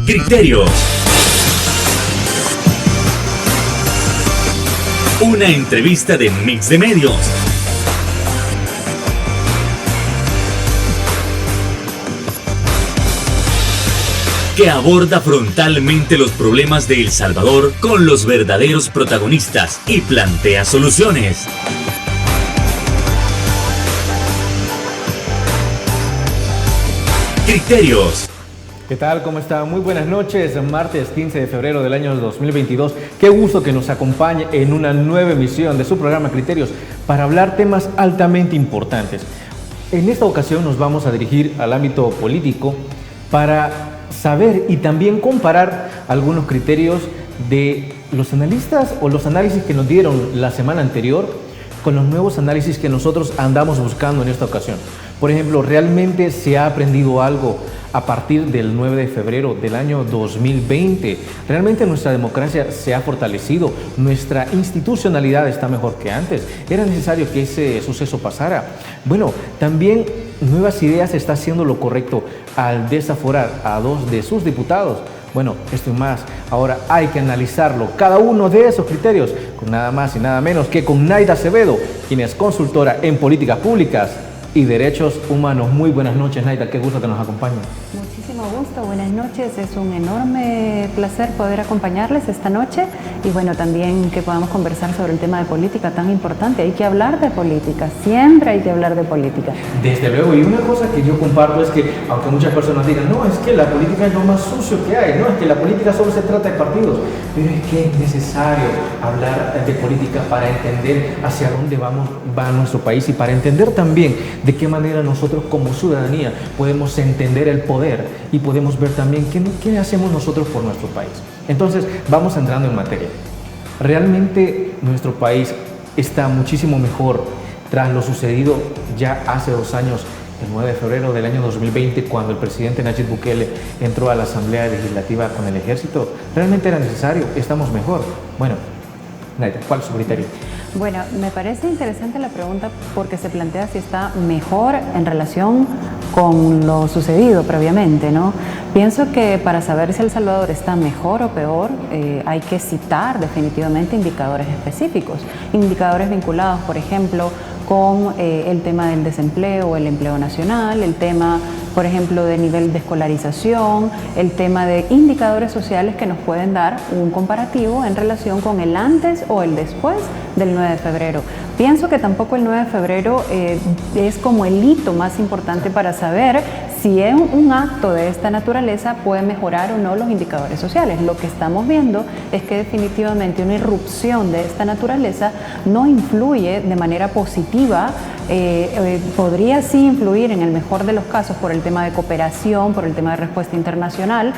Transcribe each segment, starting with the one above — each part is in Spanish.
Criterios. Una entrevista de Mix de Medios. Que aborda frontalmente los problemas de El Salvador con los verdaderos protagonistas y plantea soluciones. Criterios. ¿Qué tal? ¿Cómo están? Muy buenas noches, martes 15 de febrero del año 2022. Qué gusto que nos acompañe en una nueva emisión de su programa Criterios para hablar temas altamente importantes. En esta ocasión nos vamos a dirigir al ámbito político para saber y también comparar algunos criterios de los analistas o los análisis que nos dieron la semana anterior con los nuevos análisis que nosotros andamos buscando en esta ocasión. Por ejemplo, ¿realmente se ha aprendido algo a partir del 9 de febrero del año 2020? ¿Realmente nuestra democracia se ha fortalecido? ¿Nuestra institucionalidad está mejor que antes? ¿Era necesario que ese suceso pasara? Bueno, también Nuevas Ideas está haciendo lo correcto al desaforar a 2 de sus diputados. Bueno, esto y más, ahora hay que analizarlo, cada uno de esos criterios, con nada más y nada menos que con Naida Acevedo, quien es consultora en políticas públicas y derechos humanos. Muy buenas noches, Naida, qué gusto que nos acompañe. Muchísimo gusto, buenas noches, es un enorme placer poder acompañarles esta noche y bueno, también que podamos conversar sobre el tema de política tan importante. Hay que hablar de política, siempre hay que hablar de política. Desde luego, y una cosa que yo comparto es que, aunque muchas personas digan, no, es que la política es lo más sucio que hay, no, es que la política solo se trata de partidos, pero es que es necesario hablar de política para entender hacia dónde va nuestro país y para entender también de qué manera nosotros como ciudadanía podemos entender el poder y podemos ver también qué hacemos nosotros por nuestro país. Entonces, vamos entrando en materia. Realmente nuestro país está muchísimo mejor tras lo sucedido ya hace 2 años, el 9 de febrero del año 2020, cuando el presidente Nayib Bukele entró a la Asamblea Legislativa con el ejército. ¿Realmente era necesario? ¿Estamos mejor? Bueno, Naida, ¿cuál es su criterio? Bueno, me parece interesante la pregunta porque se plantea si está mejor en relación con lo sucedido previamente, ¿no? Pienso que para saber si El Salvador está mejor o peor, hay que citar definitivamente indicadores específicos, indicadores vinculados, por ejemplo, con el tema del desempleo, el empleo nacional, el tema, por ejemplo, de nivel de escolarización, el tema de indicadores sociales que nos pueden dar un comparativo en relación con el antes o el después del 9 de febrero. Pienso que tampoco el 9 de febrero es como el hito más importante para saber si un acto de esta naturaleza puede mejorar o no los indicadores sociales. Lo que estamos viendo es que definitivamente una irrupción de esta naturaleza no influye de manera positiva. Podría sí influir en el mejor de los casos por el tema de cooperación, por el tema de respuesta internacional,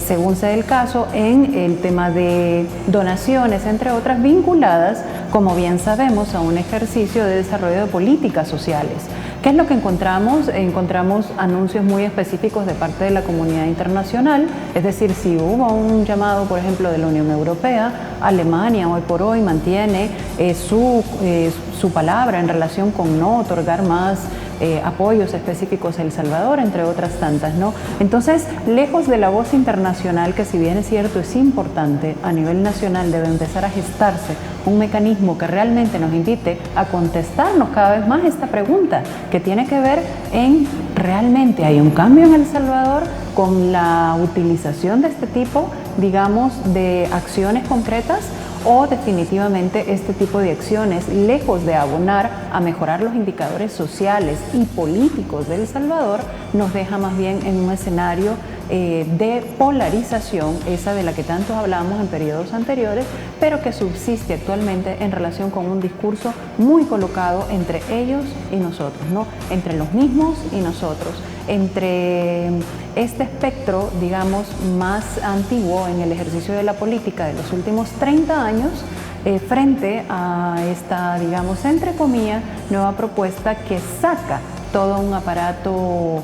según sea el caso, en el tema de donaciones, entre otras, vinculadas, como bien sabemos, a un ejercicio de desarrollo de políticas sociales. ¿Qué es lo que encontramos? Encontramos anuncios muy específicos de parte de la comunidad internacional, es decir, si hubo un llamado, por ejemplo, de la Unión Europea, Alemania hoy por hoy mantiene su palabra en relación con no otorgar más apoyos específicos a El Salvador, entre otras tantas, ¿no? Entonces, lejos de la voz internacional, que si bien es cierto es importante, a nivel nacional debe empezar a gestarse un mecanismo que realmente nos invite a contestarnos cada vez más esta pregunta, que tiene que ver en realmente hay un cambio en El Salvador con la utilización de este tipo, digamos, de acciones concretas, o definitivamente este tipo de acciones, lejos de abonar a mejorar los indicadores sociales y políticos de El Salvador, nos deja más bien en un escenario de polarización, esa de la que tantos hablamos en periodos anteriores, pero que subsiste actualmente en relación con un discurso muy colocado entre ellos y nosotros, ¿no? Entre los mismos y nosotros, entre este espectro, digamos, más antiguo en el ejercicio de la política de los últimos 30 años, frente a esta, digamos, entre comillas, nueva propuesta que saca todo un aparato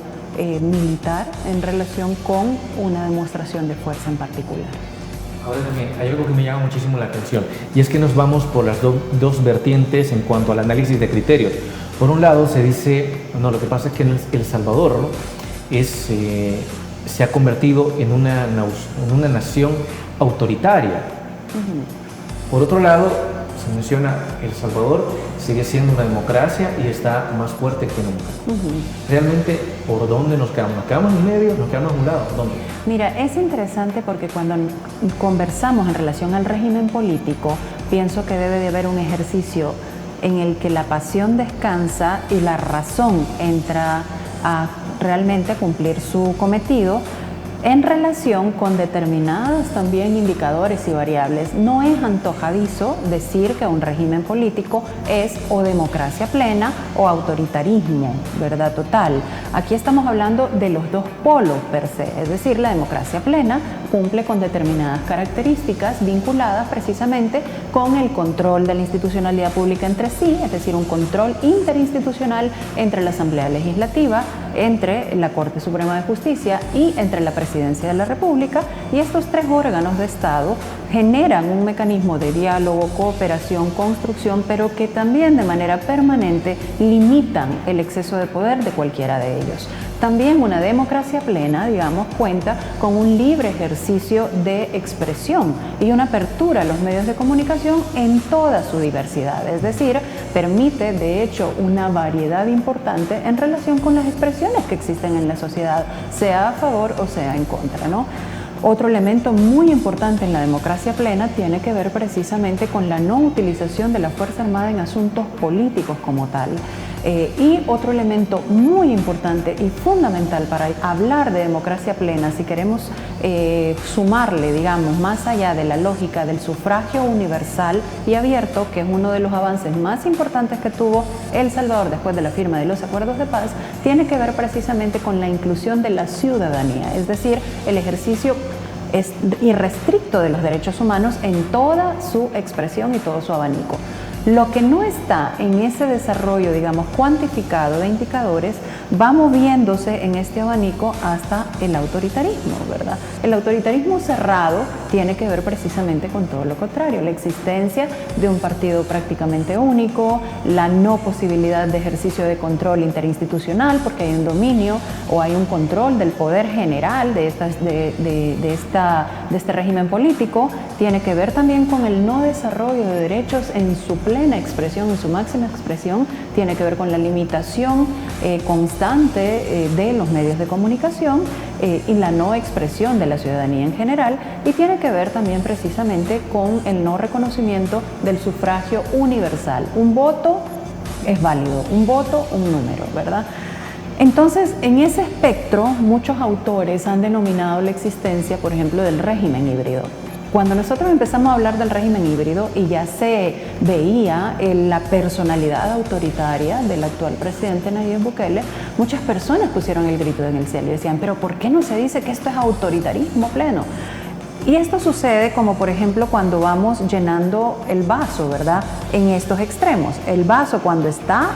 militar en relación con una demostración de fuerza en particular. Ahora también hay algo que me llama muchísimo la atención y es que nos vamos por las dos vertientes en cuanto al análisis de criterios. Por un lado se dice, no, lo que pasa es que en El Salvador, ¿no?, es se ha convertido en una nación autoritaria. Por otro lado, se menciona El Salvador sigue siendo una democracia y está más fuerte que nunca. Realmente, ¿por dónde nos quedamos? ¿Nos quedamos en medio? ¿Nos quedamos a un lado? ¿Dónde? Mira, es interesante porque cuando conversamos en relación al régimen político, pienso que debe de haber un ejercicio en el que la pasión descansa y la razón entra a realmente cumplir su cometido en relación con determinados también indicadores y variables. No es antojadizo decir que un régimen político es o democracia plena o autoritarismo, ¿verdad? Total. Aquí estamos hablando de los dos polos per se, es decir, la democracia plena cumple con determinadas características vinculadas precisamente con el control de la institucionalidad pública entre sí, es decir, un control interinstitucional entre la Asamblea Legislativa, entre la Corte Suprema de Justicia y entre la Presidencia de la República, y estos tres órganos de Estado generan un mecanismo de diálogo, cooperación, construcción, pero que también de manera permanente limitan el exceso de poder de cualquiera de ellos. También una democracia plena, digamos, cuenta con un libre ejercicio de expresión y una apertura a los medios de comunicación en toda su diversidad, es decir, permite de hecho una variedad importante en relación con las expresiones que existen en la sociedad, sea a favor o sea en contra, ¿no? Otro elemento muy importante en la democracia plena tiene que ver precisamente con la no utilización de la Fuerza Armada en asuntos políticos como tal. Y otro elemento muy importante y fundamental para hablar de democracia plena, si queremos sumarle, digamos, más allá de la lógica del sufragio universal y abierto, que es uno de los avances más importantes que tuvo El Salvador después de la firma de los acuerdos de paz, tiene que ver precisamente con la inclusión de la ciudadanía, es decir, el ejercicio es irrestricto de los derechos humanos en toda su expresión y todo su abanico. Lo que no está en ese desarrollo, digamos, cuantificado de indicadores, va moviéndose en este abanico hasta el autoritarismo, ¿verdad? El autoritarismo cerrado tiene que ver precisamente con todo lo contrario, la existencia de un partido prácticamente único, la no posibilidad de ejercicio de control interinstitucional porque hay un dominio o hay un control del poder general de este régimen político, tiene que ver también con el no desarrollo de derechos en su plena expresión, en su máxima expresión, tiene que ver con la limitación constante de los medios de comunicación y la no expresión de la ciudadanía en general, y tiene que ver también precisamente con el no reconocimiento del sufragio universal. Un voto es válido, un voto, un número, ¿verdad? Entonces, en ese espectro, muchos autores han denominado la existencia, por ejemplo, del régimen híbrido. Cuando nosotros empezamos a hablar del régimen híbrido y ya se veía la personalidad autoritaria del actual presidente Nayib Bukele, muchas personas pusieron el grito en el cielo y decían, pero ¿por qué no se dice que esto es autoritarismo pleno? Y esto sucede como por ejemplo cuando vamos llenando el vaso, ¿verdad? En estos extremos. El vaso cuando está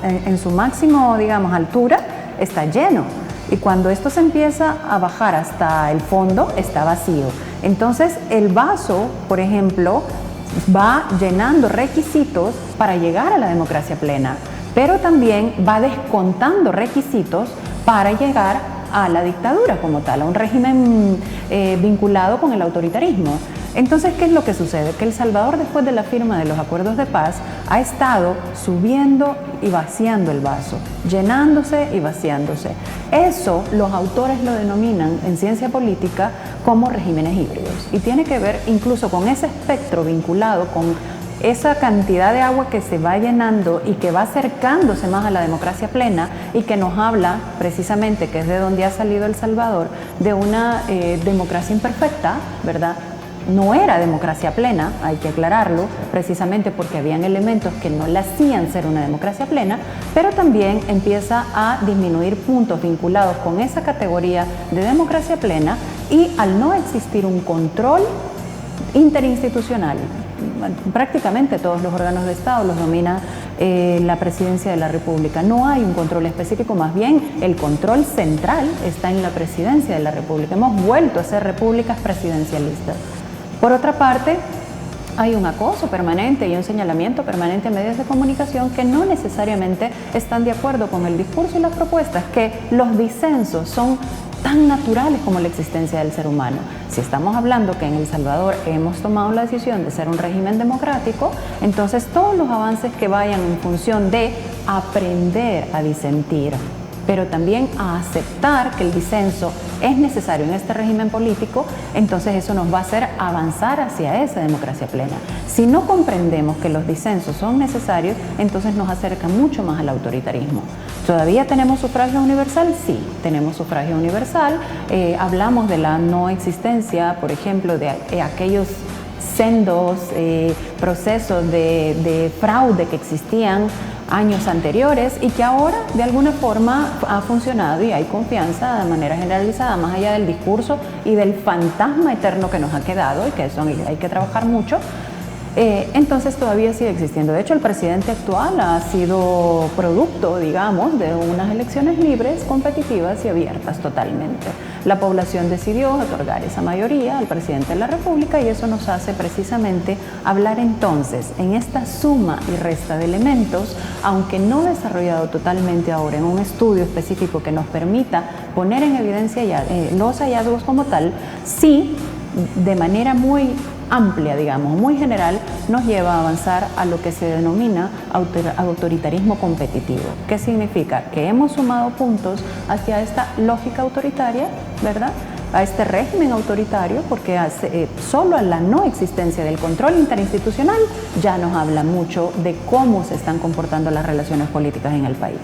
en su máximo, digamos, altura, está lleno. Y cuando esto se empieza a bajar hasta el fondo, está vacío. Entonces, el vaso, por ejemplo, va llenando requisitos para llegar a la democracia plena, pero también va descontando requisitos para llegar a la dictadura como tal, a un régimen vinculado con el autoritarismo. Entonces, ¿qué es lo que sucede? Que El Salvador, después de la firma de los acuerdos de paz, ha estado subiendo y vaciando el vaso, llenándose y vaciándose. Eso los autores lo denominan en ciencia política como regímenes híbridos y tiene que ver incluso con ese espectro vinculado con esa cantidad de agua que se va llenando y que va acercándose más a la democracia plena y que nos habla precisamente, que es de donde ha salido El Salvador, de una democracia imperfecta, ¿verdad? No era democracia plena, hay que aclararlo, precisamente porque habían elementos que no la hacían ser una democracia plena, pero también empieza a disminuir puntos vinculados con esa categoría de democracia plena y al no existir un control interinstitucional, prácticamente todos los órganos de Estado los domina la Presidencia de la República. No hay un control específico, más bien el control central está en la Presidencia de la República. Hemos vuelto a ser repúblicas presidencialistas. Por otra parte, hay un acoso permanente y un señalamiento permanente en medios de comunicación que no necesariamente están de acuerdo con el discurso y las propuestas, que los disensos son tan naturales como la existencia del ser humano. Si estamos hablando que en El Salvador hemos tomado la decisión de ser un régimen democrático, entonces todos los avances que vayan en función de aprender a disentir, pero también a aceptar que el disenso es necesario en este régimen político, entonces eso nos va a hacer avanzar hacia esa democracia plena. Si no comprendemos que los disensos son necesarios, entonces nos acerca mucho más al autoritarismo. ¿Todavía tenemos sufragio universal? Sí, tenemos sufragio universal. Hablamos de la no existencia, por ejemplo, de aquellos sendos procesos de fraude que existían años anteriores y que ahora de alguna forma ha funcionado y hay confianza de manera generalizada, más allá del discurso y del fantasma eterno que nos ha quedado y que eso hay que trabajar mucho. Entonces todavía sigue existiendo. De hecho, el presidente actual ha sido producto, digamos, de unas elecciones libres, competitivas y abiertas totalmente. La población decidió otorgar esa mayoría al presidente de la República y eso nos hace precisamente hablar entonces en esta suma y resta de elementos, aunque no desarrollado totalmente ahora en un estudio específico que nos permita poner en evidencia los hallazgos como tal, sí, de manera muy amplia, digamos, muy general, nos lleva a avanzar a lo que se denomina autoritarismo competitivo. ¿Qué significa? Que hemos sumado puntos hacia esta lógica autoritaria, ¿verdad?, a este régimen autoritario, porque solo a la no existencia del control interinstitucional ya nos habla mucho de cómo se están comportando las relaciones políticas en el país.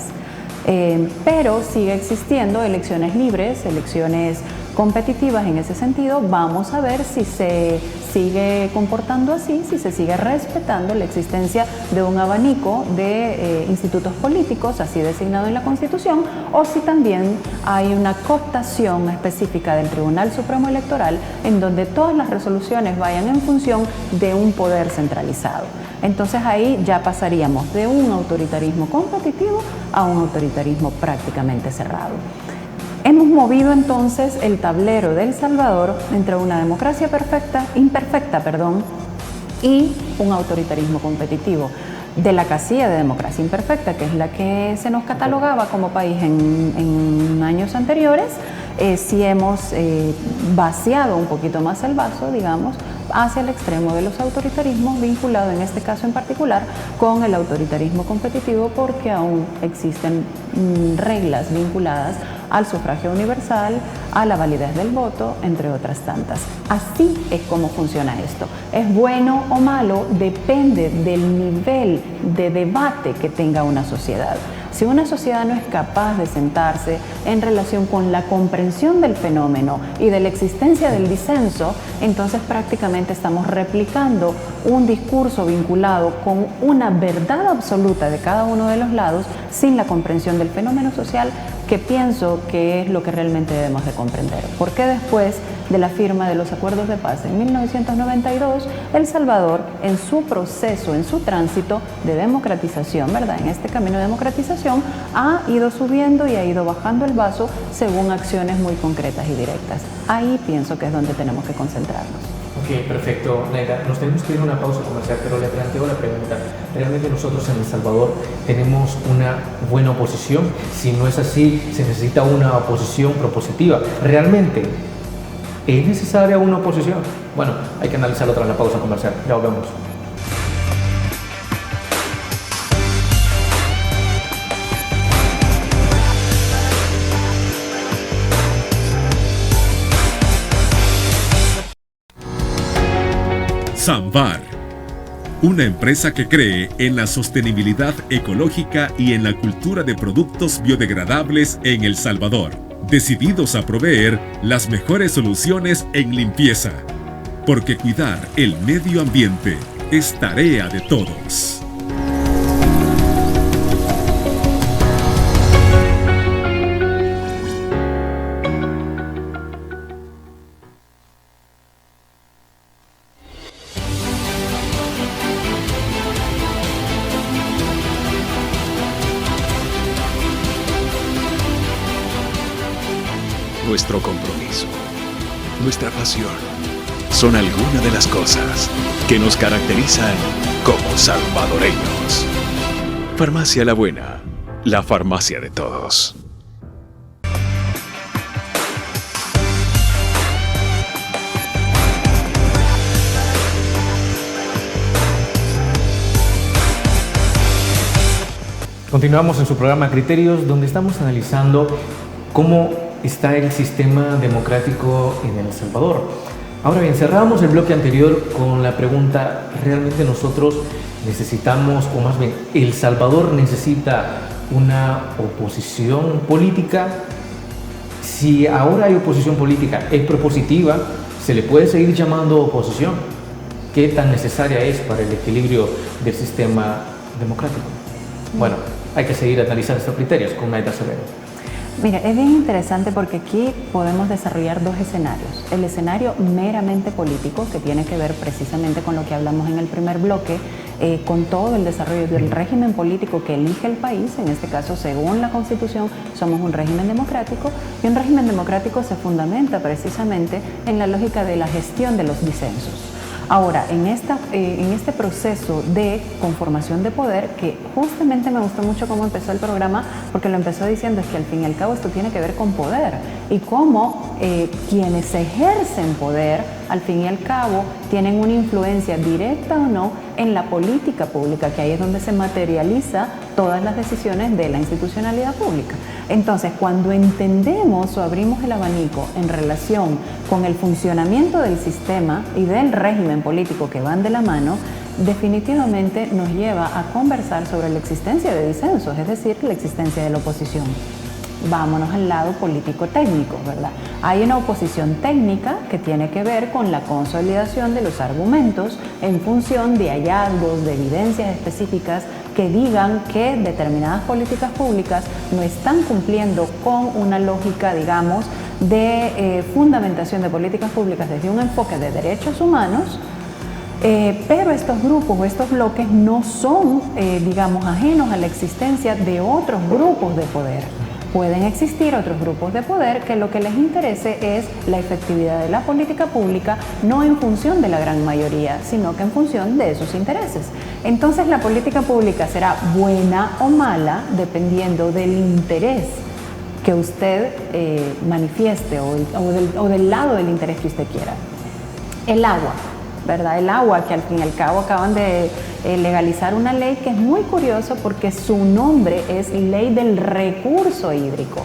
Pero sigue existiendo elecciones libres, elecciones competitivas en ese sentido. Vamos a ver si se sigue comportando así, si se sigue respetando la existencia de un abanico de institutos políticos, así designado en la Constitución, o si también hay una cooptación específica del Tribunal Supremo Electoral en donde todas las resoluciones vayan en función de un poder centralizado. Entonces ahí ya pasaríamos de un autoritarismo competitivo a un autoritarismo prácticamente cerrado. Hemos movido entonces el tablero de El Salvador entre una democracia imperfecta, y un autoritarismo competitivo. De la casilla de democracia imperfecta, que es la que se nos catalogaba como país en años anteriores, sí hemos vaciado un poquito más el vaso, digamos, hacia el extremo de los autoritarismos, vinculado en este caso en particular con el autoritarismo competitivo, porque aún existen reglas vinculadas al sufragio universal, a la validez del voto, entre otras tantas. Así es como funciona esto. ¿Es bueno o malo? Depende del nivel de debate que tenga una sociedad. Si una sociedad no es capaz de sentarse en relación con la comprensión del fenómeno y de la existencia del disenso, entonces prácticamente estamos replicando un discurso vinculado con una verdad absoluta de cada uno de los lados sin la comprensión del fenómeno social, que pienso que es lo que realmente debemos de comprender. Porque después de la firma de los acuerdos de paz en 1992, El Salvador, en su proceso, en su tránsito de democratización, ¿verdad?, en este camino de democratización, ha ido subiendo y ha ido bajando el vaso según acciones muy concretas y directas. Ahí pienso que es donde tenemos que concentrarnos. Ok, perfecto, Naida. Nos tenemos que ir a una pausa comercial, pero le planteo la pregunta. ¿Realmente nosotros en El Salvador tenemos una buena oposición? Si no es así, se necesita una oposición propositiva. ¿Realmente es necesaria una oposición? Bueno, hay que analizarlo tras la pausa comercial. Ya volvemos. Samvar, una empresa que cree en la sostenibilidad ecológica y en la cultura de productos biodegradables en El Salvador, decididos a proveer las mejores soluciones en limpieza, porque cuidar el medio ambiente es tarea de todos. Nuestro compromiso, nuestra pasión, son algunas de las cosas que nos caracterizan como salvadoreños. Farmacia La Buena, la farmacia de todos. Continuamos en su programa Criterios, donde estamos analizando cómo está el sistema democrático en El Salvador. Ahora bien, cerramos el bloque anterior con la pregunta: ¿realmente nosotros necesitamos, o más bien, El Salvador necesita una oposición política? Si ahora hay oposición política, es propositiva, ¿se le puede seguir llamando oposición? ¿Qué tan necesaria es para el equilibrio del sistema democrático? Bueno, hay que seguir analizando estos criterios con Naida Severo. Mira, es bien interesante porque aquí podemos desarrollar dos escenarios. El escenario meramente político, que tiene que ver precisamente con lo que hablamos en el primer bloque, con todo el desarrollo del régimen político que elige el país. En este caso, según la Constitución, somos un régimen democrático, y un régimen democrático se fundamenta precisamente en la lógica de la gestión de los disensos. Ahora, en este proceso de conformación de poder, que justamente me gustó mucho cómo empezó el programa, porque lo empezó diciendo es que al fin y al cabo esto tiene que ver con poder, y cómo quienes ejercen poder, al fin y al cabo, tienen una influencia directa o no en la política pública, que ahí es donde se materializa todas las decisiones de la institucionalidad pública. Entonces, cuando entendemos o abrimos el abanico en relación con el funcionamiento del sistema y del régimen político que van de la mano, definitivamente nos lleva a conversar sobre la existencia de disensos, es decir, la existencia de la oposición. Vámonos al lado político-técnico, ¿verdad? Hay una oposición técnica que tiene que ver con la consolidación de los argumentos en función de hallazgos, de evidencias específicas que digan que determinadas políticas públicas no están cumpliendo con una lógica, digamos, de fundamentación de políticas públicas desde un enfoque de derechos humanos, pero estos grupos o estos bloques no son, digamos, ajenos a la existencia de otros grupos de poder. Pueden existir otros grupos de poder que lo que les interese es la efectividad de la política pública, no en función de la gran mayoría, sino que en función de sus intereses. Entonces, la política pública será buena o mala dependiendo del interés que usted manifieste o del lado del interés que usted quiera. El agua, ¿verdad? El agua, que al fin y al cabo acaban de legalizar una ley que es muy curioso porque su nombre es Ley del Recurso Hídrico.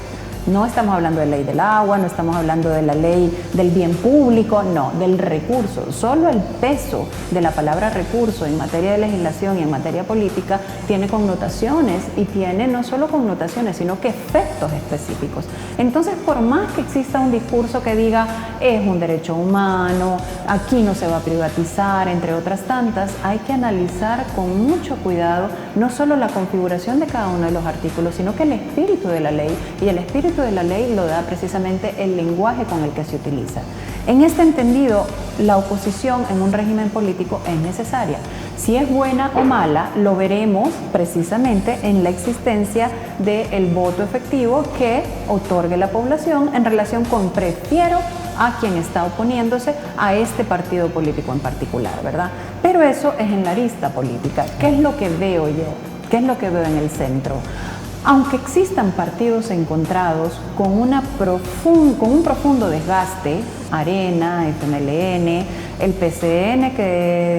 No estamos hablando de ley del agua, no estamos hablando de la ley del bien público, no, del recurso. Solo el peso de la palabra recurso en materia de legislación y en materia política tiene connotaciones, y tiene no solo connotaciones, sino que efectos específicos. Entonces, por más que exista un discurso que diga es un derecho humano, aquí no se va a privatizar, entre otras tantas, hay que analizar con mucho cuidado no solo la configuración de cada uno de los artículos, sino que el espíritu de la ley, y el espíritu de la ley lo da precisamente el lenguaje con el que se utiliza. En este entendido, la oposición en un régimen político es necesaria. Si es buena o mala, lo veremos precisamente en la existencia del voto efectivo que otorgue la población en relación con prefiero a quien está oponiéndose a este partido político en particular, ¿verdad? Pero eso es en la arista política. ¿Qué es lo que veo yo? ¿Qué es lo que veo en el centro? Aunque existan partidos encontrados con un profundo desgaste, Arena, FMLN, el PCN, que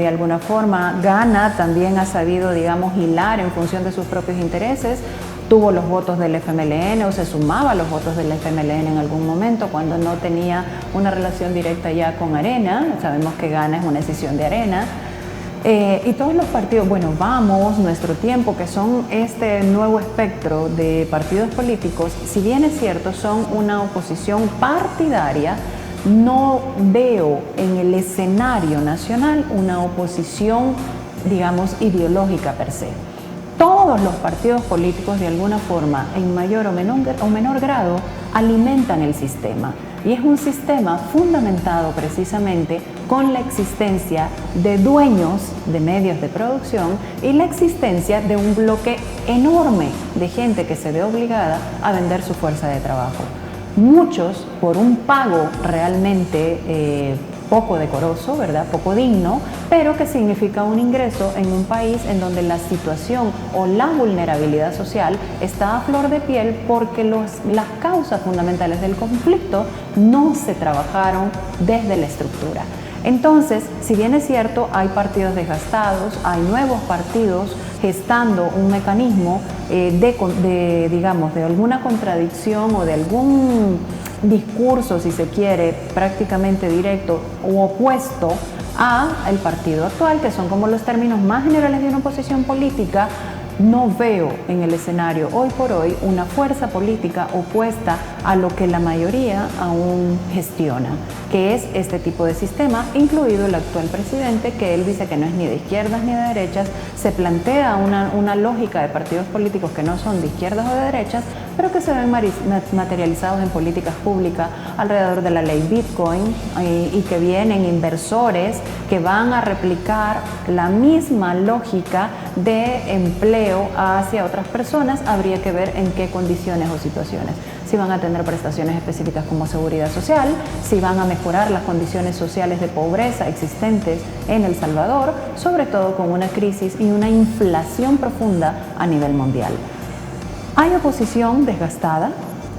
de alguna forma gana, también ha sabido, digamos, hilar en función de sus propios intereses, tuvo los votos del FMLN o se sumaba a los votos del FMLN en algún momento cuando no tenía una relación directa ya con Arena. Sabemos que Gana es una escisión de Arena. Y todos los partidos, bueno, Vamos, Nuestro Tiempo, que son este nuevo espectro de partidos políticos, si bien es cierto, son una oposición partidaria, no veo en el escenario nacional una oposición, digamos, ideológica per se. Todos los partidos políticos, de alguna forma, en mayor o menor grado, alimentan el sistema. Y es un sistema fundamentado precisamente con la existencia de dueños de medios de producción y la existencia de un bloque enorme de gente que se ve obligada a vender su fuerza de trabajo. Muchos por un pago realmente poco decoroso, ¿verdad? Poco digno, pero que significa un ingreso en un país en donde la situación o la vulnerabilidad social está a flor de piel porque las causas fundamentales del conflicto no se trabajaron desde la estructura. Entonces, si bien es cierto, hay partidos desgastados, hay nuevos partidos gestando un mecanismo de alguna contradicción o de algún discurso, si se quiere, prácticamente directo u opuesto a el partido actual, que son como los términos más generales de una oposición política. No veo en el escenario hoy por hoy una fuerza política opuesta a lo que la mayoría aún gestiona, que es este tipo de sistema, incluido el actual presidente, que él dice que no es ni de izquierdas ni de derechas. Se plantea una lógica de partidos políticos que no son de izquierdas o de derechas, pero que se ven materializados en políticas públicas alrededor de la ley Bitcoin, y que vienen inversores que van a replicar la misma lógica de empleo hacia otras personas. Habría que ver en qué condiciones o situaciones. Si van a tener prestaciones específicas como seguridad social, si van a mejorar las condiciones sociales de pobreza existentes en El Salvador, sobre todo con una crisis y una inflación profunda a nivel mundial. Hay oposición desgastada,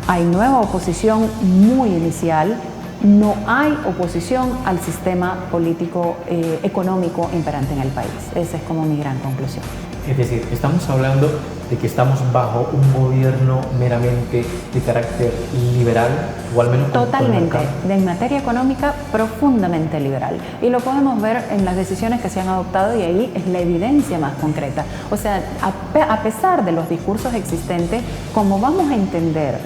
hay nueva oposición muy inicial, no hay oposición al sistema político económico imperante en el país. Esa es como mi gran conclusión. Es decir, estamos hablando de que estamos bajo un gobierno meramente de carácter liberal, o al menos totalmente, en materia económica profundamente liberal, y lo podemos ver en las decisiones que se han adoptado, y ahí es la evidencia más concreta. O sea, a pesar de los discursos existentes, como vamos a entender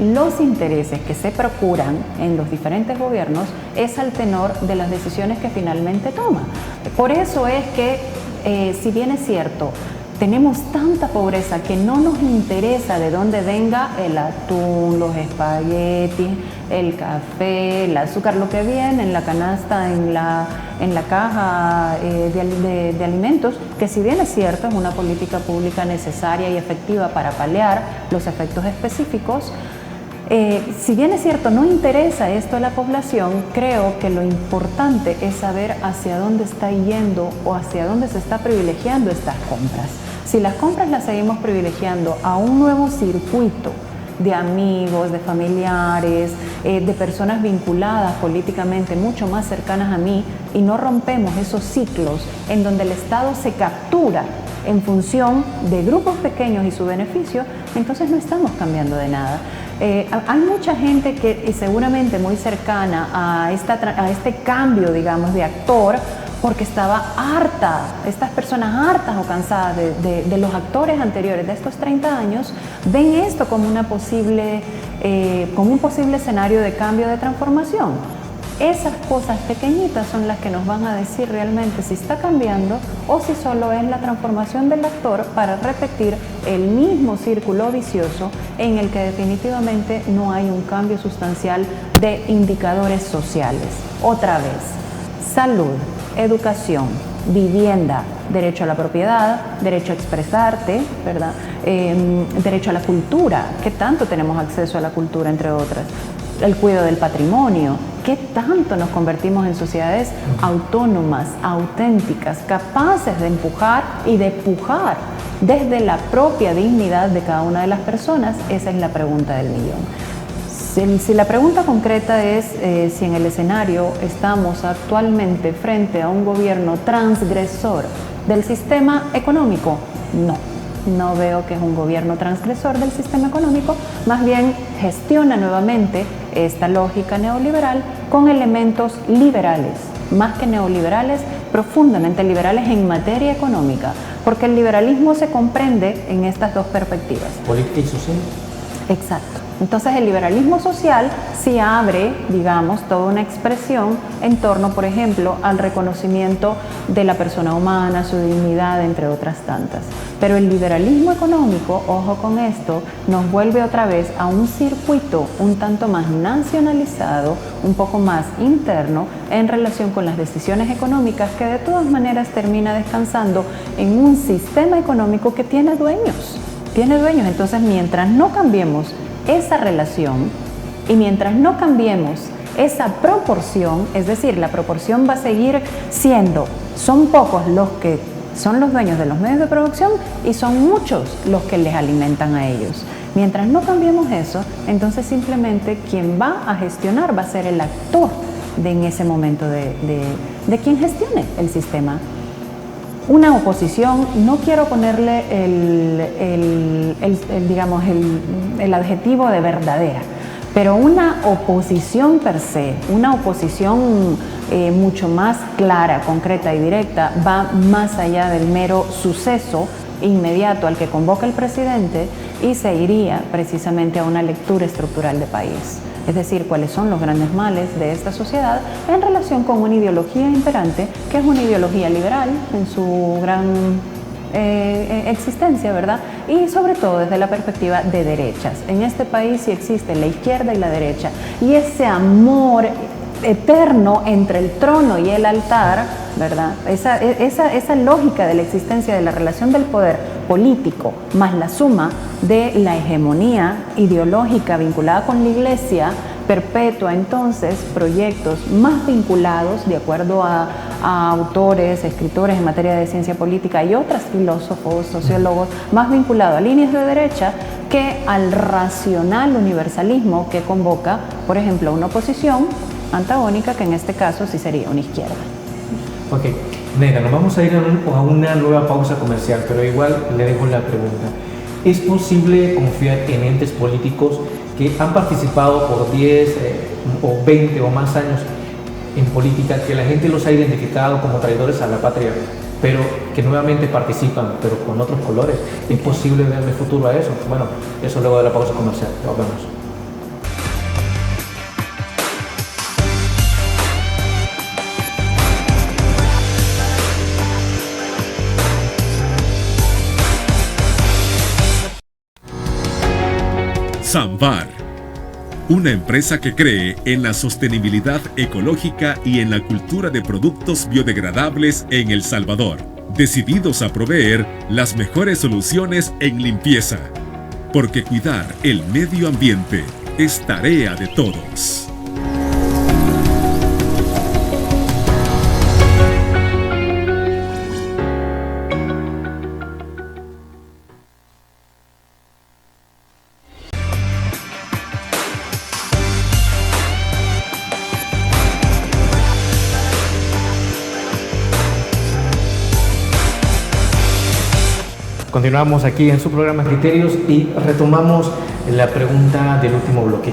los intereses que se procuran en los diferentes gobiernos, es al tenor de las decisiones que finalmente toma. Por eso es que, si bien es cierto, tenemos tanta pobreza que no nos interesa de dónde venga el atún, los espaguetis, el café, el azúcar, lo que viene en la canasta, en la caja de alimentos, que si bien es cierto es una política pública necesaria y efectiva para paliar los efectos específicos. Si bien es cierto, no interesa esto a la población, creo que lo importante es saber hacia dónde está yendo o hacia dónde se está privilegiando estas compras. Si las compras las seguimos privilegiando a un nuevo circuito de amigos, de familiares, de personas vinculadas políticamente mucho más cercanas a mí, y no rompemos esos ciclos en donde el Estado se captura en función de grupos pequeños y su beneficio, entonces no estamos cambiando de nada. Hay mucha gente que seguramente muy cercana a este cambio, digamos, de actor, porque estaba harta, estas personas hartas o cansadas de los actores anteriores de estos 30 años, ven esto como un posible escenario de cambio, de transformación. Esas cosas pequeñitas son las que nos van a decir realmente si está cambiando o si solo es la transformación del actor para repetir el mismo círculo vicioso en el que definitivamente no hay un cambio sustancial de indicadores sociales. Otra vez, salud, educación, vivienda, derecho a la propiedad, derecho a expresarte, ¿verdad? Derecho a la cultura, ¿qué tanto tenemos acceso a la cultura, entre otras? El cuidado del patrimonio, ¿qué tanto nos convertimos en sociedades autónomas, auténticas, capaces de empujar y de pujar desde la propia dignidad de cada una de las personas? Esa es la pregunta del millón. Si la pregunta concreta es si en el escenario estamos actualmente frente a un gobierno transgresor del sistema económico, no veo que es un gobierno transgresor del sistema económico, más bien gestiona nuevamente esta lógica neoliberal con elementos liberales, más que neoliberales, profundamente liberales en materia económica, porque el liberalismo se comprende en estas dos perspectivas. ¿Política y social? Exacto. Entonces el liberalismo social sí abre, digamos, toda una expresión en torno, por ejemplo, al reconocimiento de la persona humana, su dignidad, entre otras tantas. Pero el liberalismo económico, ojo con esto, nos vuelve otra vez a un circuito un tanto más nacionalizado, un poco más interno, en relación con las decisiones económicas, que de todas maneras termina descansando en un sistema económico que tiene dueños. Entonces, mientras no cambiemos esa relación y mientras no cambiemos esa proporción, es decir, la proporción va a seguir siendo, son pocos los que son los dueños de los medios de producción y son muchos los que les alimentan a ellos. Mientras no cambiemos eso, entonces simplemente quien va a gestionar va a ser el actor en ese momento de quien gestione el sistema. Una oposición, no quiero ponerle el adjetivo de verdadera, pero una oposición per se, una oposición mucho más clara, concreta y directa, va más allá del mero suceso inmediato al que convoca el presidente y se iría precisamente a una lectura estructural de país. Es decir, cuáles son los grandes males de esta sociedad en relación con una ideología imperante, que es una ideología liberal en su gran existencia, ¿verdad? Y sobre todo desde la perspectiva de derechas. En este país sí existe la izquierda y la derecha, y ese amor eterno entre el trono y el altar, ¿verdad? Esa lógica de la existencia de la relación del poder político más la suma de la hegemonía ideológica vinculada con la Iglesia perpetúa entonces proyectos más vinculados, de acuerdo a autores, escritores en materia de ciencia política y otros filósofos, sociólogos, más vinculados a líneas de derecha que al racional universalismo que convoca, por ejemplo, una oposición antagónica, que en este caso sí sería una izquierda. Ok, Neida, nos vamos a ir a una nueva pausa comercial, pero igual le dejo la pregunta. ¿Es posible confiar en entes políticos que han participado por 10 o 20 o más años en política, que la gente los ha identificado como traidores a la patria, pero que nuevamente participan, pero con otros colores? ¿Es posible darle futuro a eso? Bueno, eso luego de la pausa comercial. Nos vemos. Samvar, una empresa que cree en la sostenibilidad ecológica y en la cultura de productos biodegradables en El Salvador, decididos a proveer las mejores soluciones en limpieza, porque cuidar el medio ambiente es tarea de todos. Continuamos aquí en su programa Criterios y retomamos la pregunta del último bloque.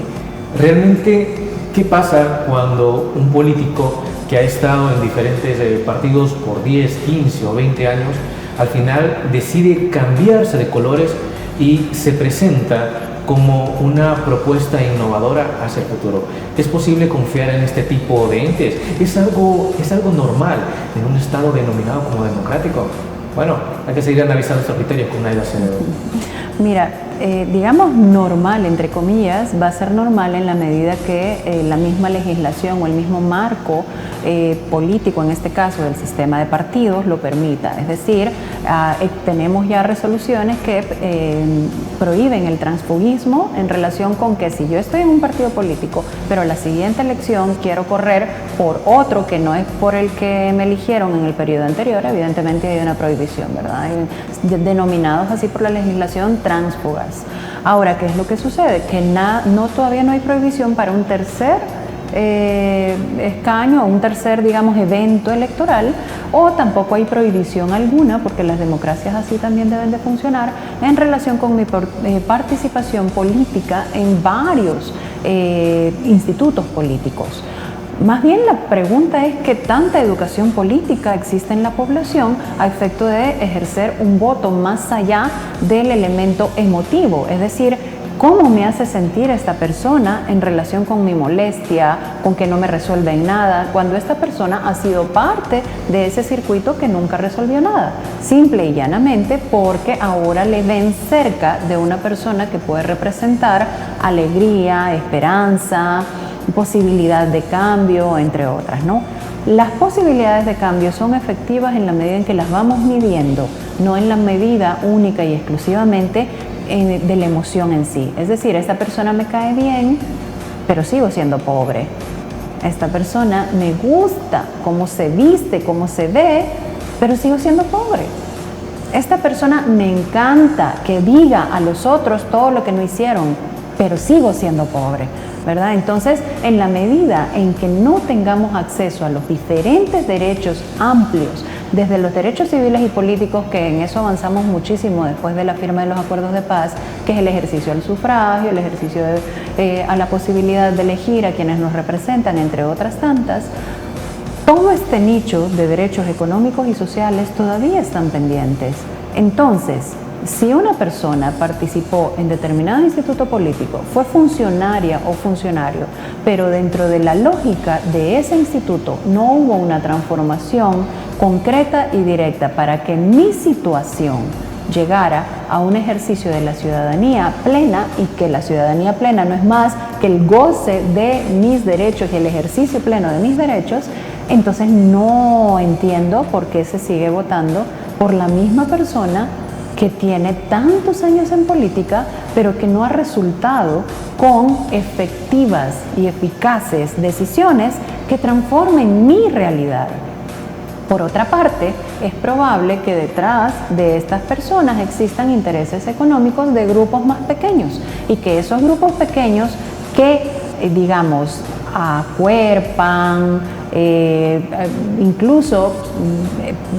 Realmente, ¿qué pasa cuando un político que ha estado en diferentes partidos por 10, 15 o 20 años, al final decide cambiarse de colores y se presenta como una propuesta innovadora hacia el futuro? ¿Es posible confiar en este tipo de entes? ¿Es algo normal en un estado denominado como democrático? Bueno, hay que seguir analizando estos criterios con Neida Acevedo. Mira, digamos normal, entre comillas, va a ser normal en la medida que la misma legislación o el mismo marco político, en este caso del sistema de partidos, lo permita. Es decir, tenemos ya resoluciones que prohíben el transfugismo en relación con que si yo estoy en un partido político, pero la siguiente elección quiero correr por otro que no es por el que me eligieron en el periodo anterior, evidentemente hay una prohibición, ¿verdad? Denominados así por la legislación tránsfugas. Ahora, ¿qué es lo que sucede? Que todavía no hay prohibición para un tercer escaño o un tercer, digamos, evento electoral, o tampoco hay prohibición alguna, porque las democracias así también deben de funcionar, en relación con mi participación política en varios institutos políticos. Más bien la pregunta es qué tanta educación política existe en la población a efecto de ejercer un voto más allá del elemento emotivo, es decir, cómo me hace sentir esta persona en relación con mi molestia, con que no me resuelve en nada, cuando esta persona ha sido parte de ese circuito que nunca resolvió nada, simple y llanamente porque ahora le ven cerca de una persona que puede representar alegría, esperanza, posibilidad de cambio, entre otras, ¿no? Las posibilidades de cambio son efectivas en la medida en que las vamos midiendo, no en la medida única y exclusivamente de la emoción en sí. Es decir, esta persona me cae bien, pero sigo siendo pobre. Esta persona me gusta cómo se viste, cómo se ve, pero sigo siendo pobre. Esta persona me encanta que diga a los otros todo lo que no hicieron, pero sigo siendo pobre, ¿verdad? Entonces, en la medida en que no tengamos acceso a los diferentes derechos amplios, desde los derechos civiles y políticos, que en eso avanzamos muchísimo después de la firma de los acuerdos de paz, que es el ejercicio al sufragio, el ejercicio a la posibilidad de elegir a quienes nos representan, entre otras tantas, todo este nicho de derechos económicos y sociales todavía están pendientes. Entonces, si una persona participó en determinado instituto político, fue funcionaria o funcionario, pero dentro de la lógica de ese instituto no hubo una transformación concreta y directa para que mi situación llegara a un ejercicio de la ciudadanía plena, y que la ciudadanía plena no es más que el goce de mis derechos y el ejercicio pleno de mis derechos, entonces no entiendo por qué se sigue votando por la misma persona que tiene tantos años en política, pero que no ha resultado con efectivas y eficaces decisiones que transformen mi realidad. Por otra parte, es probable que detrás de estas personas existan intereses económicos de grupos más pequeños, y que esos grupos pequeños que, digamos, acuerpan, incluso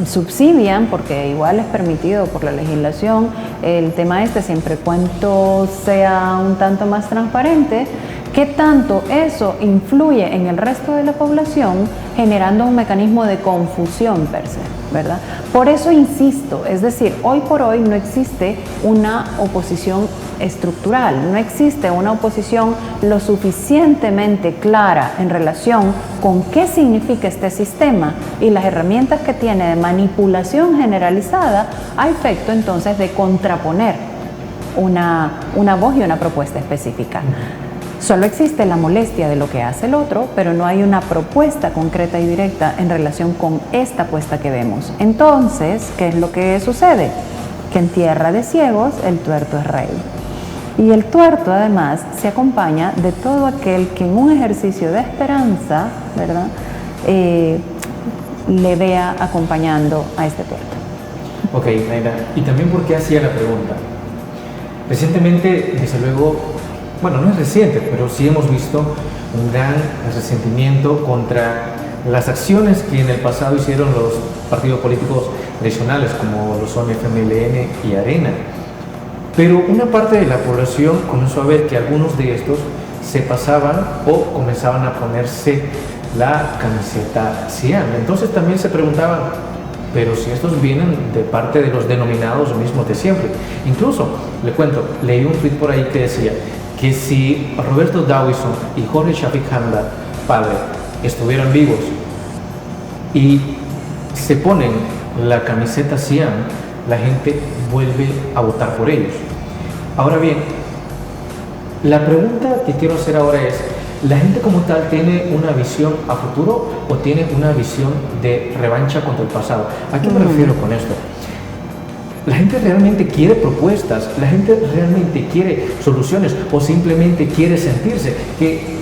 subsidian, porque igual es permitido por la legislación el tema siempre y cuando sea un tanto más transparente, ¿qué tanto eso influye en el resto de la población, generando un mecanismo de confusión per se, ¿verdad? Por eso insisto, es decir, hoy por hoy no existe una oposición estructural, no existe una oposición lo suficientemente clara en relación con qué significa este sistema y las herramientas que tiene de manipulación generalizada, a efecto entonces de contraponer una voz y una propuesta específica. Solo existe la molestia de lo que hace el otro, pero no hay una propuesta concreta y directa en relación con esta apuesta que vemos. Entonces, ¿qué es lo que sucede? Que en tierra de ciegos el tuerto es rey. Y el tuerto, además, se acompaña de todo aquel que en un ejercicio de esperanza, ¿verdad?, le vea acompañando a este tuerto. Ok, Naila, y también por qué hacía la pregunta. Recientemente, desde luego, bueno, no es reciente, pero sí hemos visto un gran resentimiento contra las acciones que en el pasado hicieron los partidos políticos tradicionales, como lo son FMLN y Arena. Pero una parte de la población comenzó a ver que algunos de estos se pasaban o comenzaban a ponerse la camiseta cian. Entonces también se preguntaban, pero si estos vienen de parte de los denominados mismos de siempre. Incluso, le cuento, leí un tweet por ahí que decía que si Roberto Dawison y Jorge Shafiq Hamdan, padre, estuvieran vivos y se ponen la camiseta cian, la gente vuelve a votar por ellos. Ahora bien, la pregunta que quiero hacer ahora es, ¿la gente como tal tiene una visión a futuro o tiene una visión de revancha contra el pasado? ¿A qué me refiero con esto? ¿La gente realmente quiere propuestas? ¿La gente realmente quiere soluciones? ¿O simplemente quiere sentirse que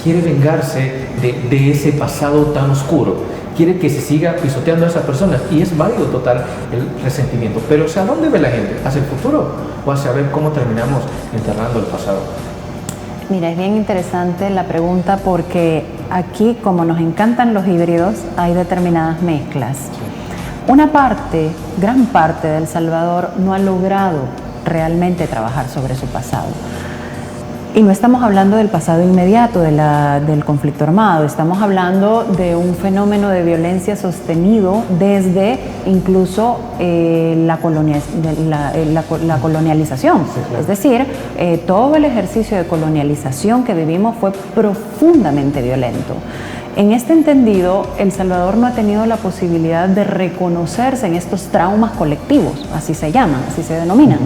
quiere vengarse de ese pasado tan oscuro? Quiere que se siga pisoteando a esas personas, y es válido total el resentimiento. Pero ¿hacia dónde ve la gente? ¿Hacia el futuro o hacia ver cómo terminamos enterrando el pasado? Mira, es bien interesante la pregunta, porque aquí, como nos encantan los híbridos, hay determinadas mezclas. Una parte, gran parte de El Salvador no ha logrado realmente trabajar sobre su pasado. Y no estamos hablando del pasado inmediato del conflicto armado, estamos hablando de un fenómeno de violencia sostenido desde incluso la colonialización. Sí, claro. Es decir, todo el ejercicio de colonialización que vivimos fue profundamente violento. En este entendido, El Salvador no ha tenido la posibilidad de reconocerse en estos traumas colectivos, así se llaman, así se denominan.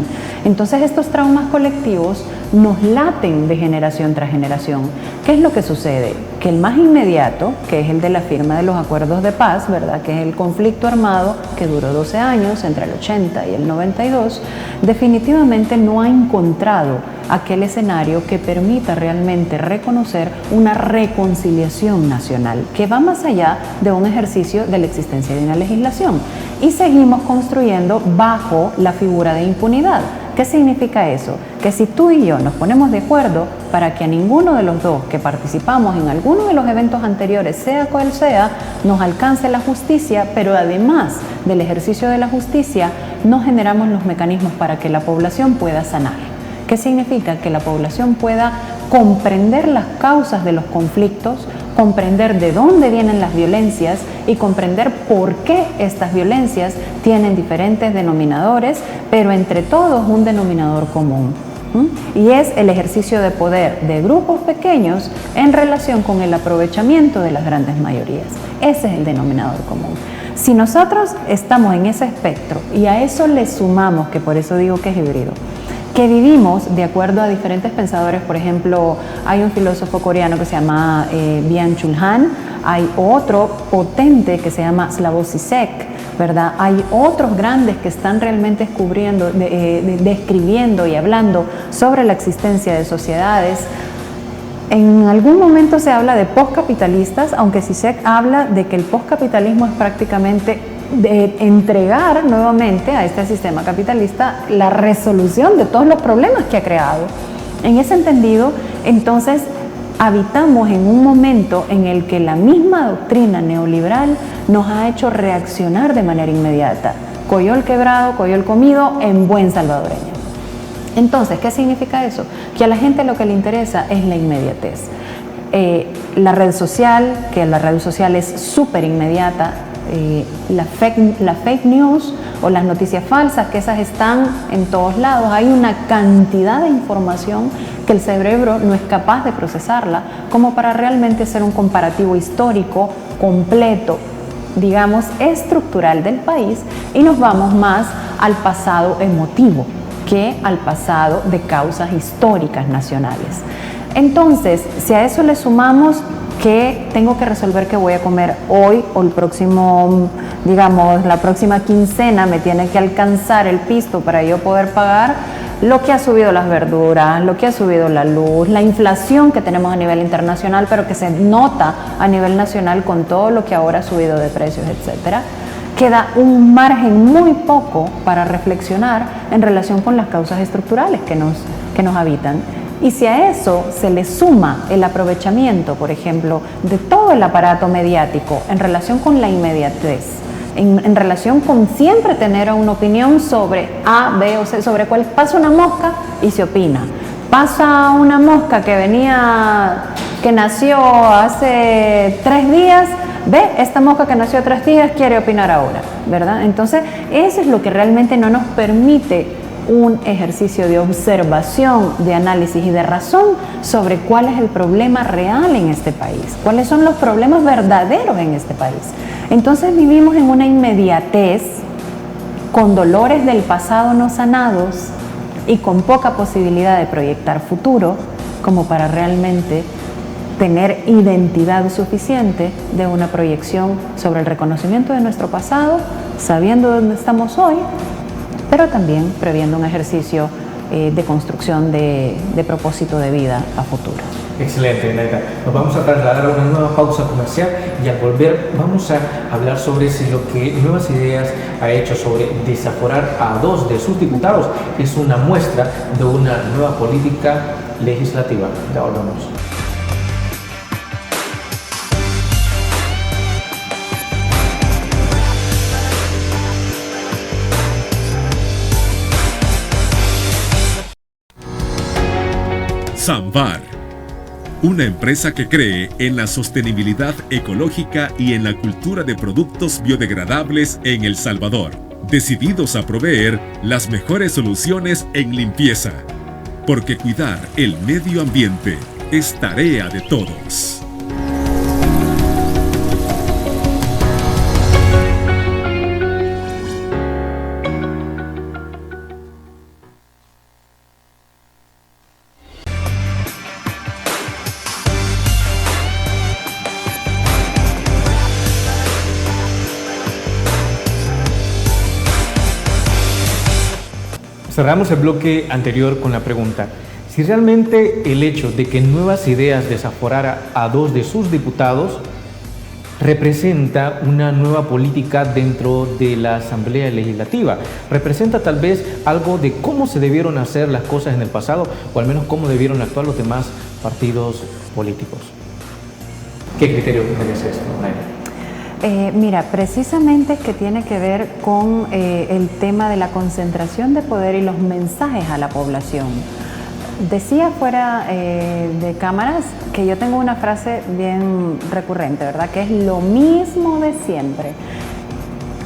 Entonces, estos traumas colectivos nos laten de generación tras generación. ¿Qué es lo que sucede? Que el más inmediato, que es el de la firma de los acuerdos de paz, ¿verdad?, que es el conflicto armado que duró 12 años, entre el 80 y el 92, definitivamente no ha encontrado aquel escenario que permita realmente reconocer una reconciliación nacional, que va más allá de un ejercicio de la existencia de una legislación. Y seguimos construyendo bajo la figura de impunidad, ¿Qué significa eso? Que si tú y yo nos ponemos de acuerdo para que a ninguno de los dos que participamos en alguno de los eventos anteriores, sea cual sea, nos alcance la justicia, pero además del ejercicio de la justicia, no generamos los mecanismos para que la población pueda sanar. ¿Qué significa? Que la población pueda comprender las causas de los conflictos, comprender de dónde vienen las violencias y comprender por qué estas violencias tienen diferentes denominadores, pero entre todos un denominador común. Y es el ejercicio de poder de grupos pequeños en relación con el aprovechamiento de las grandes mayorías. Ese es el denominador común. Si nosotros estamos en ese espectro y a eso le sumamos, que por eso digo que es híbrido, que vivimos de acuerdo a diferentes pensadores. Por ejemplo, hay un filósofo coreano que se llama Byung-Chul Han, hay otro potente que se llama Slavoj Žižek, ¿verdad? Hay otros grandes que están realmente describiendo y hablando sobre la existencia de sociedades. En algún momento se habla de postcapitalistas, aunque Žižek habla de que el postcapitalismo es prácticamente de entregar nuevamente a este sistema capitalista la resolución de todos los problemas que ha creado. En ese entendido, entonces, habitamos en un momento en el que la misma doctrina neoliberal nos ha hecho reaccionar de manera inmediata. Coyol quebrado, coyol comido, en buen salvadoreño. Entonces, ¿qué significa eso? Que a la gente lo que le interesa es la inmediatez. La red social, que la red social es súper inmediata, la fake news o las noticias falsas, que esas están en todos lados. Hay una cantidad de información que el cerebro no es capaz de procesarla como para realmente hacer un comparativo histórico completo, digamos, estructural del país, y nos vamos más al pasado emotivo que al pasado de causas históricas nacionales. Entonces, si a eso le sumamos que tengo que resolver qué voy a comer hoy o el próximo, digamos, la próxima quincena me tiene que alcanzar el pisto para yo poder pagar lo que ha subido las verduras, lo que ha subido la luz, la inflación que tenemos a nivel internacional, pero que se nota a nivel nacional con todo lo que ahora ha subido de precios, etcétera, queda un margen muy poco para reflexionar en relación con las causas estructurales que nos habitan. Y si a eso se le suma el aprovechamiento, por ejemplo, de todo el aparato mediático en relación con la inmediatez, en relación con siempre tener una opinión sobre A, B o C, sobre cuál pasa una mosca y se opina. Pasa una mosca que nació hace 3 días, ve, esta mosca que nació 3 días quiere opinar ahora, ¿verdad? Entonces, eso es lo que realmente no nos permite un ejercicio de observación, de análisis y de razón sobre cuál es el problema real en este país, cuáles son los problemas verdaderos en este país. Entonces vivimos en una inmediatez, con dolores del pasado no sanados y con poca posibilidad de proyectar futuro, como para realmente tener identidad suficiente de una proyección sobre el reconocimiento de nuestro pasado, sabiendo dónde estamos hoy, pero también previendo un ejercicio de construcción de propósito de vida a futuro. Excelente, Neta. Nos vamos a trasladar a una nueva pausa comercial y al volver vamos a hablar sobre si lo que Nuevas Ideas ha hecho sobre desaforar a 2 de sus diputados es una muestra de una nueva política legislativa. Ya volvemos. Samvar, una empresa que cree en la sostenibilidad ecológica y en la cultura de productos biodegradables en El Salvador, decididos a proveer las mejores soluciones en limpieza, porque cuidar el medio ambiente es tarea de todos. Cerramos el bloque anterior con la pregunta: si realmente el hecho de que Nuevas Ideas desaforara a 2 de sus diputados representa una nueva política dentro de la Asamblea Legislativa. Representa tal vez algo de cómo se debieron hacer las cosas en el pasado, o al menos cómo debieron actuar los demás partidos políticos. ¿Qué criterio merece esto, Naira? Mira, precisamente es que tiene que ver con el tema de la concentración de poder y los mensajes a la población. Decía fuera de cámaras que yo tengo una frase bien recurrente, ¿verdad? Que es lo mismo de siempre.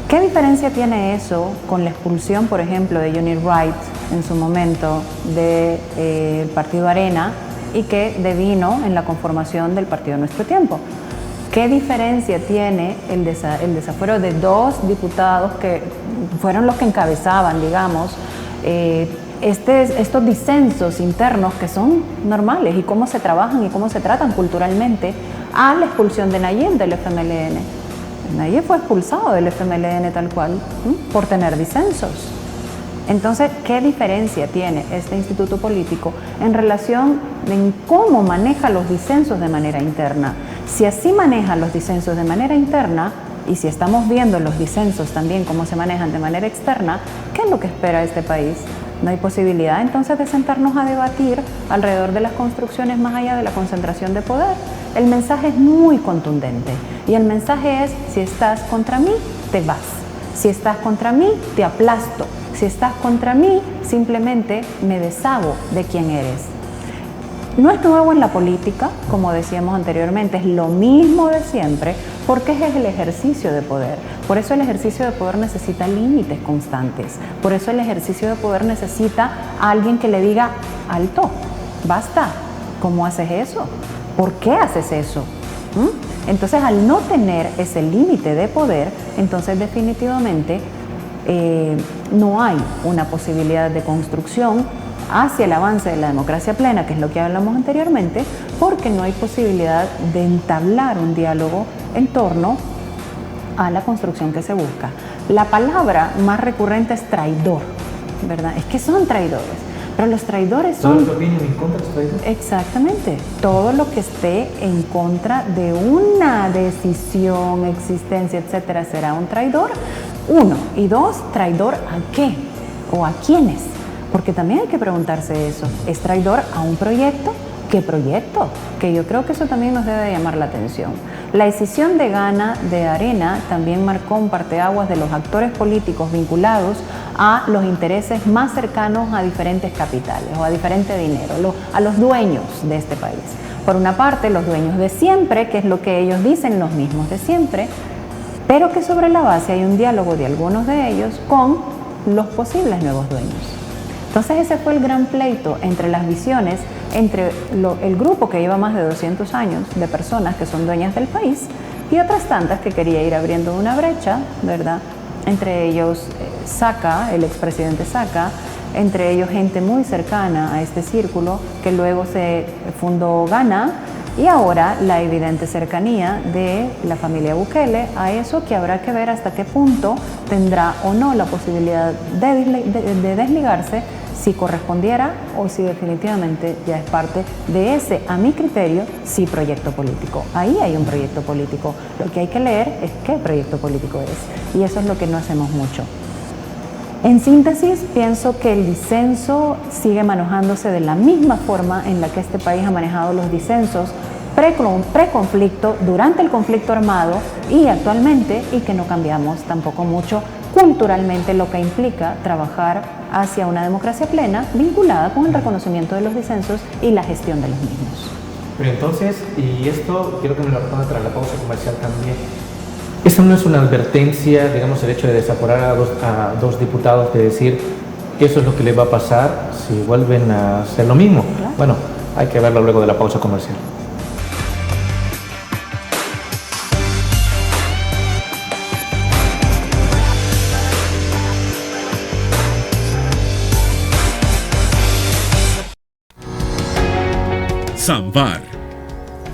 ¿Qué diferencia tiene eso con la expulsión, por ejemplo, de Johnny Wright en su momento del partido Arena y que devino en la conformación del partido Nuestro Tiempo? ¿Qué diferencia tiene el desafuero de 2 diputados que fueron los que encabezaban, digamos, estos disensos internos que son normales y cómo se trabajan y cómo se tratan culturalmente, a la expulsión de Nayib del FMLN? Nayib fue expulsado del FMLN tal cual, por tener disensos. Entonces, ¿qué diferencia tiene este instituto político en relación en cómo maneja los disensos de manera interna? Si así maneja los disensos de manera interna, y si estamos viendo los disensos también cómo se manejan de manera externa, ¿qué es lo que espera este país? No hay posibilidad entonces de sentarnos a debatir alrededor de las construcciones más allá de la concentración de poder. El mensaje es muy contundente y el mensaje es: si estás contra mí, te vas. Si estás contra mí, te aplasto. Si estás contra mí, simplemente me deshago de quién eres. No es nuevo en la política, como decíamos anteriormente, es lo mismo de siempre, porque es el ejercicio de poder. Por eso el ejercicio de poder necesita límites constantes. Por eso el ejercicio de poder necesita a alguien que le diga: alto, basta, ¿cómo haces eso? ¿Por qué haces eso? Entonces, al no tener ese límite de poder, entonces definitivamente no hay una posibilidad de construcción hacia el avance de la democracia plena, que es lo que hablamos anteriormente, porque no hay posibilidad de entablar un diálogo en torno a la construcción que se busca. La palabra más recurrente es traidor, ¿verdad? Es que son traidores, pero los traidores son... ¿Todo lo que opinen en contra es traidor? Exactamente, todo lo que esté en contra de una decisión, existencia, etcétera, será un traidor. 1, y 2, ¿traidor a qué? ¿O a quiénes? Porque también hay que preguntarse eso. ¿Es traidor a un proyecto? ¿Qué proyecto? Que yo creo que eso también nos debe llamar la atención. La decisión de Gana de Arena también marcó un parteaguas de los actores políticos vinculados a los intereses más cercanos a diferentes capitales o a diferente dinero, a los dueños de este país. Por una parte, los dueños de siempre, que es lo que ellos dicen, los mismos de siempre, pero que sobre la base hay un diálogo de algunos de ellos con los posibles nuevos dueños. Entonces ese fue el gran pleito entre las visiones, entre el grupo que lleva más de 200 años de personas que son dueñas del país y otras tantas que quería ir abriendo una brecha, ¿verdad? Entre ellos Saca, el expresidente Saca, entre ellos gente muy cercana a este círculo que luego se fundó Gana, y ahora la evidente cercanía de la familia Bukele a eso, que habrá que ver hasta qué punto tendrá o no la posibilidad de desligarse, si correspondiera o si definitivamente ya es parte de ese, a mi criterio, sí proyecto político. Ahí hay un proyecto político. Lo que hay que leer es qué proyecto político es, y eso es lo que no hacemos mucho. En síntesis, pienso que el disenso sigue manejándose de la misma forma en la que este país ha manejado los disensos preconflicto, durante el conflicto armado y actualmente, y que no cambiamos tampoco mucho culturalmente, lo que implica trabajar hacia una democracia plena vinculada con el reconocimiento de los disensos y la gestión de los mismos. Pero entonces, y esto quiero que me lo responda tras la pausa comercial también, ¿esa no es una advertencia, digamos, el hecho de desaforar a dos diputados, de decir que eso es lo que les va a pasar si vuelven a hacer lo mismo? Claro. Bueno, hay que verlo luego de la pausa comercial. Samvar,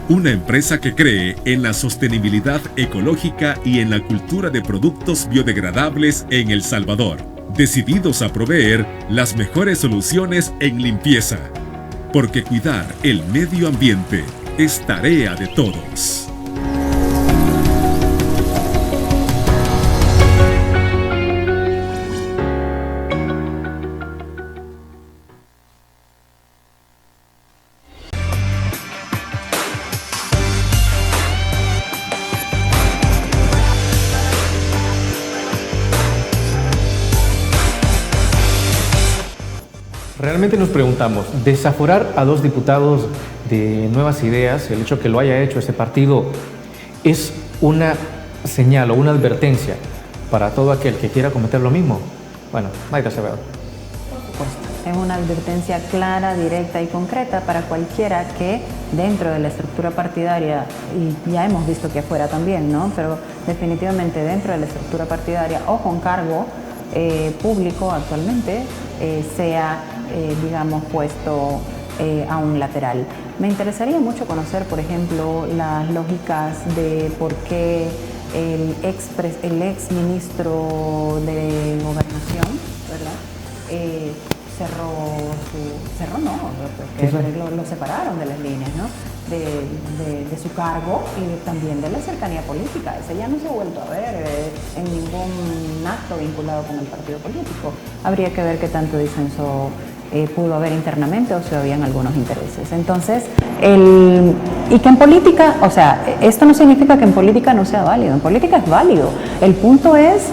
una empresa que cree en la sostenibilidad ecológica y en la cultura de productos biodegradables en El Salvador, decididos a proveer las mejores soluciones en limpieza, porque cuidar el medio ambiente es tarea de todos. Realmente nos preguntamos, desaforar a 2 diputados de Nuevas Ideas, el hecho que lo haya hecho este partido, ¿es una señal o una advertencia para todo aquel que quiera cometer lo mismo? Bueno, Maite Acevedo. Es una advertencia clara, directa y concreta para cualquiera que dentro de la estructura partidaria, y ya hemos visto que afuera también, ¿no? Pero definitivamente dentro de la estructura partidaria o con cargo público actualmente, sea, digamos, puesto a un lateral. Me interesaría mucho conocer, por ejemplo, las lógicas de por qué el ex ministro de Gobernación, ¿verdad? Porque lo separaron de las líneas, ¿no? de su cargo y también de la cercanía política. Ese ya no se ha vuelto a ver en ningún acto vinculado con el partido político. Habría que ver qué tanto disenso pudo haber internamente o si habían algunos intereses. Entonces, y que en política, o sea, esto no significa que en política no sea válido, en política es válido. El punto es,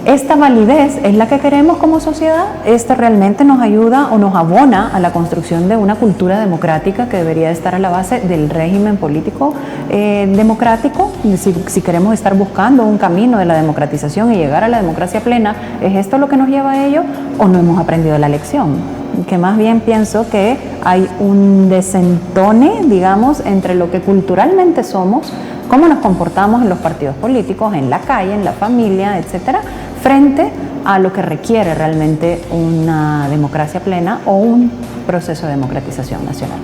esta validez es la que queremos como sociedad. Esto realmente nos ayuda o nos abona a la construcción de una cultura democrática que debería estar a la base del régimen político democrático. Si queremos estar buscando un camino de la democratización y llegar a la democracia plena, ¿es esto lo que nos lleva a ello o no hemos aprendido la lección? Que más bien pienso que hay un desentone, digamos, entre lo que culturalmente somos, cómo nos comportamos en los partidos políticos, en la calle, en la familia, etcétera, frente a lo que requiere realmente una democracia plena o un proceso de democratización nacional.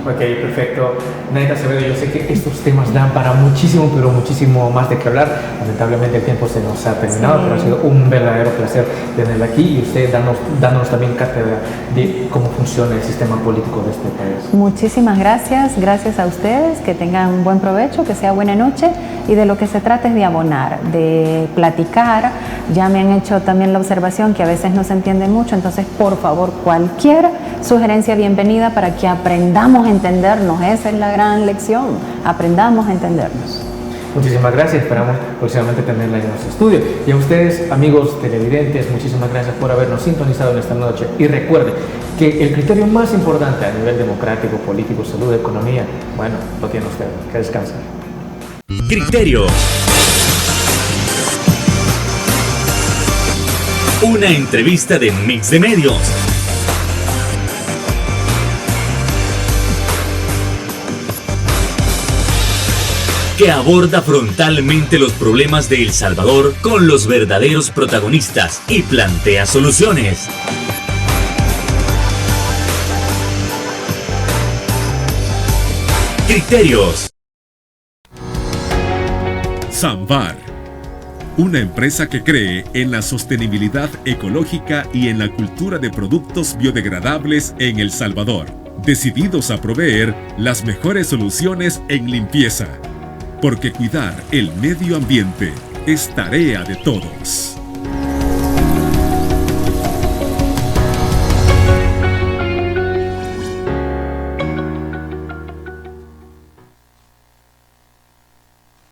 Ok, perfecto. Maite Acevedo, yo sé que estos temas dan para muchísimo, pero muchísimo más de qué hablar. Lamentablemente el tiempo se nos ha terminado, sí, pero ha sido un verdadero placer tenerla aquí y usted dándonos también cátedra de cómo funciona el sistema político de este país. Muchísimas gracias, gracias a ustedes, que tengan un buen provecho, que sea buena noche, y de lo que se trata es de abonar, de platicar. Ya me han hecho también la observación que a veces no se entiende mucho, entonces por favor cualquier sugerencia bienvenida para que aprendamos a entendernos. Esa es la gran lección, aprendamos a entendernos. Muchísimas gracias, esperamos próximamente tenerla en nuestro estudio. Y a ustedes, amigos televidentes, muchísimas gracias por habernos sintonizado en esta noche. Y recuerden que el criterio más importante a nivel democrático, político, salud, economía, bueno, lo tiene usted. Que descansen. Criterio. Una entrevista de Mix de Medios. Que aborda frontalmente los problemas de El Salvador con los verdaderos protagonistas y plantea soluciones. Criterios. Samvar, una empresa que cree en la sostenibilidad ecológica y en la cultura de productos biodegradables en El Salvador, decididos a proveer las mejores soluciones en limpieza, porque cuidar el medio ambiente es tarea de todos.